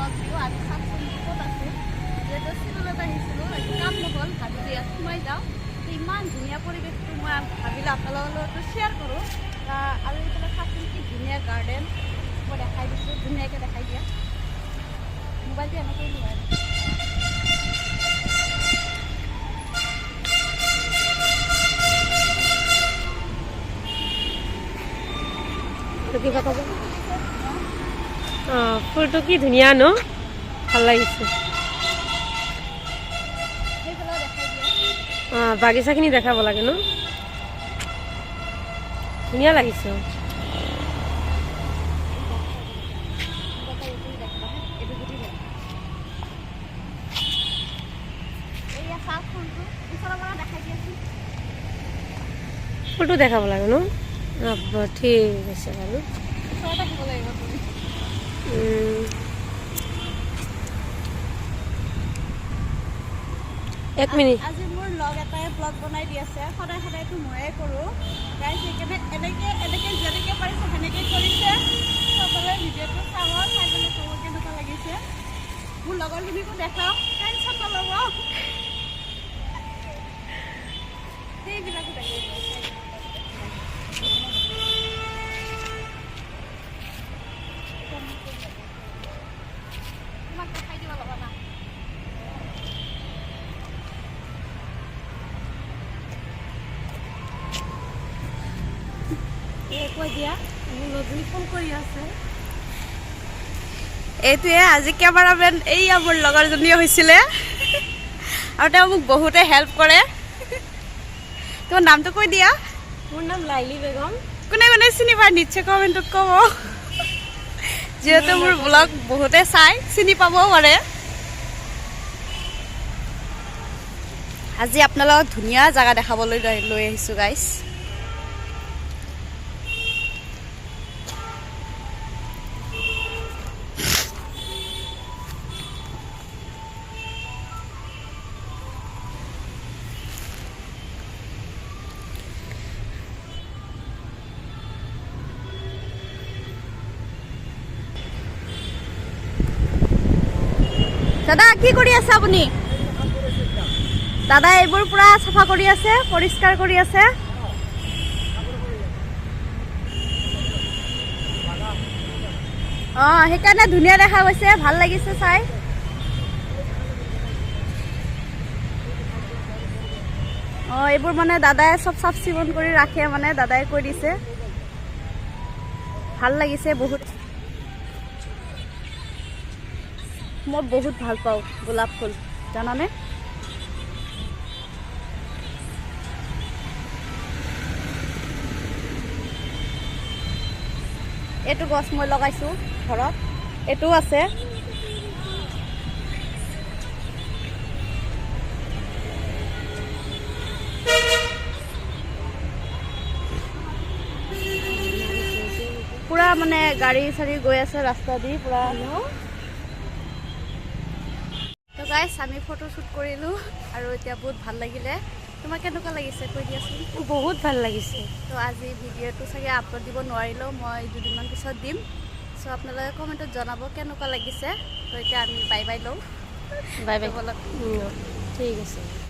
blog দিওঁ আজি চাওকচোন ক'ত আছে যিহেতু চিভিলত আহিছিলোঁ একো কাম নহ'ল ভাবিলোঁ ইয়াত সোমাই যাওঁ ইমান ধুনীয়া পৰিৱেশটো মই ভাবিলোঁ আপোনালোকৰ লগতো শ্বেয়াৰ কৰোঁ আৰু এইফালে চাওকচোন কি ধুনীয়া গাৰ্ডেন মই দেখাই দিছোঁ ধুনীয়াকৈ দেখাই দিয়া মোবাইলটো এনেকৈয়ে লোৱা ফুলটো কি ধুনীয়া ন ভাল লাগিছে বাগিচাখিনি দেখাব লাগে ন ধুনীয়া লাগিছে ফুলটো দেখাব লাগে ন ঠিক আছে বাৰু এক মিনিট আজি মোৰ লগ এটাই ব্লগ বনাই দি আছে সদায় সদায়তো ময়ে কৰোঁ গাইজ সেইকাৰণে এনেকৈ যেনেকৈ পাৰিছে সেনেকৈ কৰিছে সকলোৱে ভিডিঅ'টো চাব চাই পেলাই ক'ব কেনেকুৱা লাগিছে মোৰ লগৰখিনিকো দেখাওঁ টেনশ্যন নল'ব সেইবিলাকো দেখাই তোমাক দেখাই দিব লগা না কৈ দিয়া নতুন ফোন কৰি আছে এইটোৱে আজি কেমেৰামেন এইয়া মোৰ লগৰজনীয়ে হৈছিলে আৰু তেওঁ মোক বহুতে হেল্প কৰে তোমাৰ নামটো কৈ দিয়া মোৰ নাম লাইলি বেগম কোনে কোনে চিনি পায় নিশ্চয় কমেণ্টত ক'ব যিহেতু মোৰ ব্লগ বহুতে চাই চিনি পাবও পাৰে আজি আপোনালোকক ধুনীয়া জেগা দেখাবলৈ লৈ আহিছোঁ গাইজ দাদা কি কৰি আছে আপুনি দাদা এইবোৰ পুৰা চাফা কৰি আছে পৰিষ্কাৰ কৰি আছে সেইকাৰণে ধুনীয়া দেখা গৈছে ভাল লাগিছে চাই এইবোৰ মানে দাদাই চব চাফ চিকুণ কৰি ৰাখে মানে দাদাই কৈ দিছে ভাল লাগিছে বহুত মই বহুত ভাল পাওঁ গোলাপ ফুল জানানে এইটো গছ মই লগাইছোঁ ঘৰত এইটো আছে পুৰা মানে গাড়ী চাড়ী গৈ আছে ৰাস্তা দি পুৰা তো গাইজ আমি ফটো শ্বুট কৰিলোঁ আৰু এতিয়া বহুত ভাল লাগিলে তোমাক কেনেকুৱা লাগিছে কৈ দিয়াচোন বহুত ভাল লাগিছে তো আজি ভিডিঅ'টো চাগে আপলোড দিব নোৱাৰিলেও মই দুদিনমান পিছত দিম চ' আপোনালোকে কমেণ্টত জনাব কেনেকুৱা লাগিছে তো এতিয়া আমি বাই বাই লওঁ বাই বাই ঠিক আছে